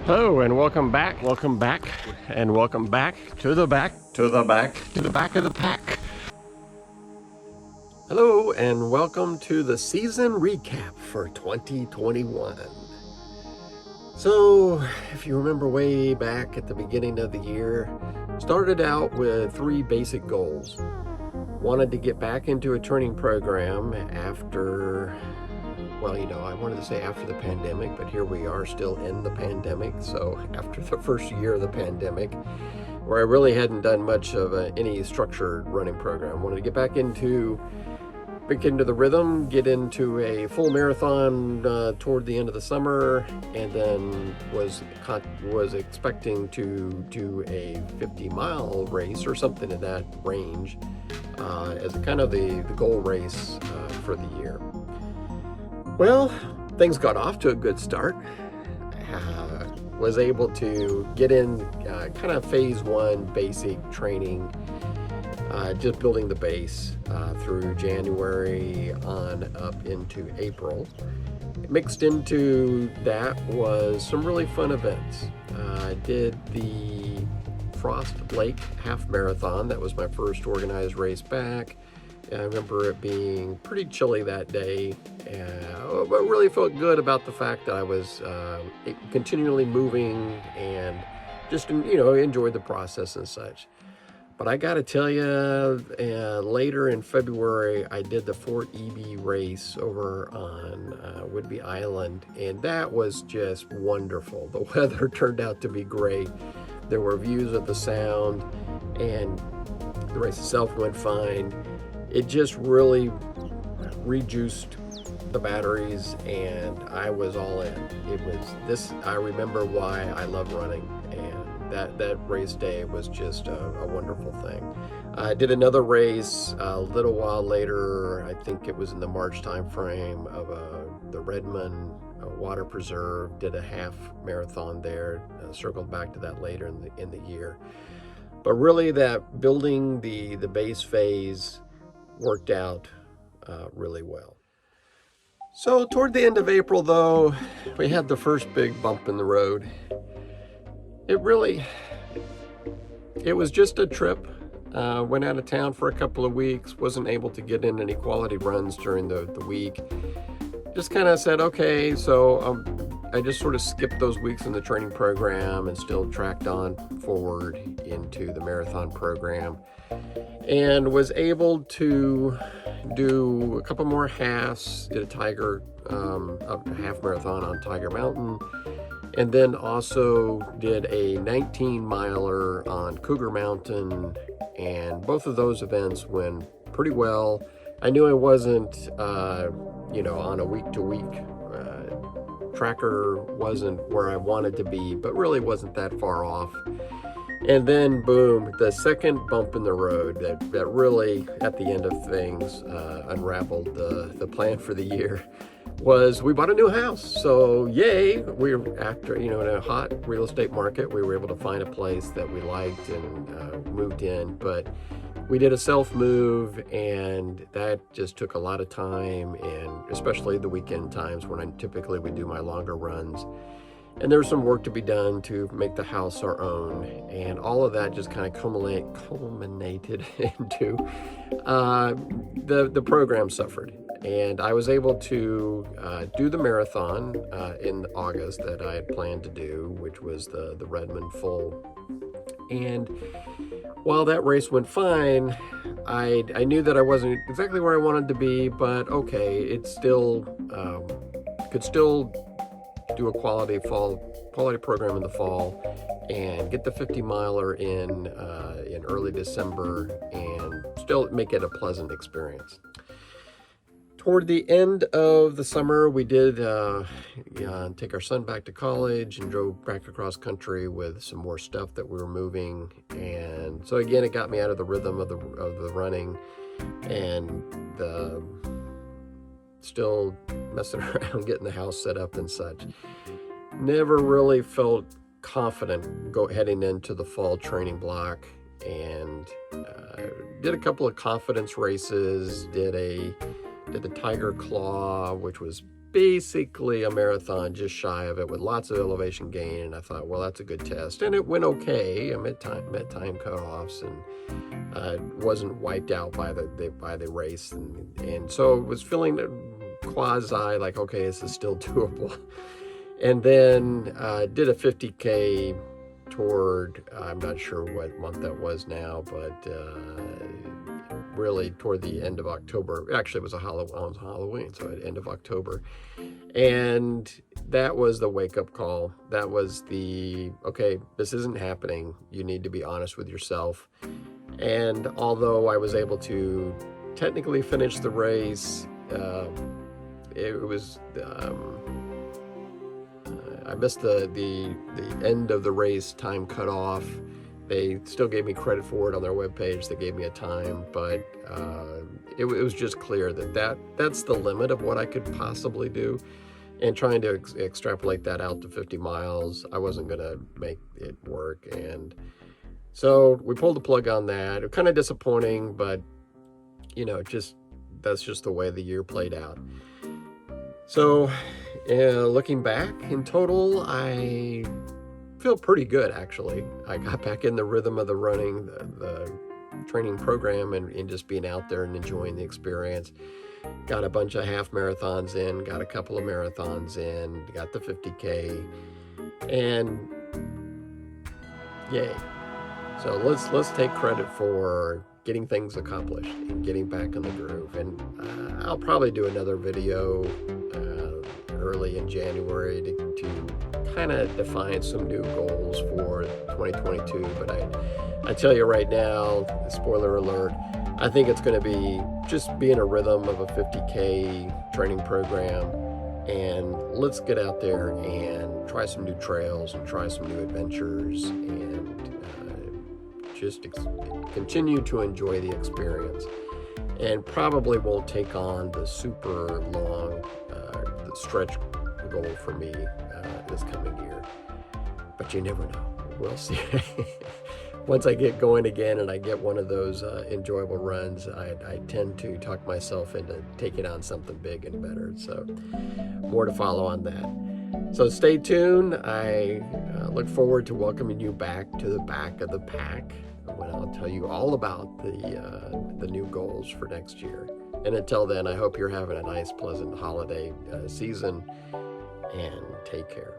Hello and welcome back, and welcome back to the back of the pack. Hello and welcome to the season recap for 2021. So, if you remember way back at the beginning of the year, started out with 3 basic goals. Wanted to get back into a training program after, I wanted to say after the pandemic, but here we are still in the pandemic. So after the first year of the pandemic, where I really hadn't done much of any structured running program, wanted to get back into the rhythm, get into a full marathon toward the end of the summer, and then was expecting to do a 50-mile race or something in that range as kind of the goal race for the year. Well, things got off to a good start. Was able to get in kind of phase 1 basic training, just building the base through January on up into April. Mixed into that was some really fun events. I did the Frost Lake Half Marathon. That was my first organized race back. I remember it being pretty chilly that day, but really felt good about the fact that I was continually moving and just, enjoyed the process and such. But I got to tell you, later in February, I did the Fort Eby race over on Whidbey Island, and that was just wonderful. The weather turned out to be great. There were views of the Sound, and the race itself went fine. It just really rejuiced the batteries, and I was all in. I remember why I love running, and that race day was just a wonderful thing. I did another race a little while later. I think it was in the March time frame of the Redmond Water Preserve. Did a half marathon there. Circled back to that later in the year. But really, that building the base phase worked out really well. So toward the end of April, though, we had the first big bump in the road. It was just a trip. Went out of town for a couple of weeks, wasn't able to get in any quality runs during the week. Just kind of said, okay, so I just sort of skipped those weeks in the training program and still tracked on forward into the marathon program, and was able to do a couple more halves. Did a half marathon on Tiger Mountain, and then also did a 19-miler on Cougar Mountain, and both of those events went pretty well. I knew I wasn't, on a week-to-week tracker wasn't where I wanted to be, but really wasn't that far off. And then, boom, the second bump in the road that really, at the end of things, unraveled the plan for the year was we bought a new house. So, yay, after, in a hot real estate market, we were able to find a place that we liked and moved in. But we did a self-move, and that just took a lot of time, and especially the weekend times when I typically would do my longer runs. And there was some work to be done to make the house our own, and all of that just kind of culminated into the program suffered. And I was able to do the marathon in August that I had planned to do, which was the Redmond Full. And while that race went fine, I knew that I wasn't exactly where I wanted to be, but okay, it still could still do a quality program in the fall and get the 50-miler in early December and still make it a pleasant experience. Toward the end of the summer, we did take our son back to college and drove back across country with some more stuff that we were moving. And so again, it got me out of the rhythm of the running, and still messing around, getting the house set up and such. Never really felt confident heading into the fall training block, and did a couple of confidence races, did a did the Tiger Claw, which was basically a marathon, just shy of it, with lots of elevation gain. And I thought, well, that's a good test, and it went okay. I met time cutoffs, and wasn't wiped out by the race, and so it was feeling quasi like, okay, this is still doable. And then did a 50K toward, I'm not sure what month that was now, but really toward the end of October. Actually, it was Halloween, so at end of October. And that was the wake-up call. That was the, okay, this isn't happening. You need to be honest with yourself. And although I was able to technically finish the race, it was I missed the end of the race time cutoff. They still gave me credit for it on their webpage. They gave me a time, but it was just clear that's the limit of what I could possibly do. And trying to extrapolate that out to 50 miles, I wasn't going to make it work. And so we pulled the plug on that. It was kind of disappointing, but that's just the way the year played out. So looking back, in total, I feel pretty good, actually. I got back in the rhythm of the running, the training program, and just being out there and enjoying the experience. Got a bunch of half marathons in, got a couple of marathons in, got the 50K, and yay. So let's take credit for getting things accomplished and getting back in the groove. And I'll probably do another video early in January to kind of define some new goals for 2022. But I tell you right now, spoiler alert, I think it's going to be just be in a rhythm of a 50K training program, and let's get out there and try some new trails and try some new adventures, and just continue to enjoy the experience. And probably won't take on the super long stretch goal for me this coming year, but you never know. We'll see. Once I get going again and I get one of those enjoyable runs, I tend to talk myself into taking on something big and better. So more to follow on that. So stay tuned. I look forward to welcoming you back to the back of the pack when I'll tell you all about the new goals for next year. And until then, I hope you're having a nice, pleasant holiday season, and take care.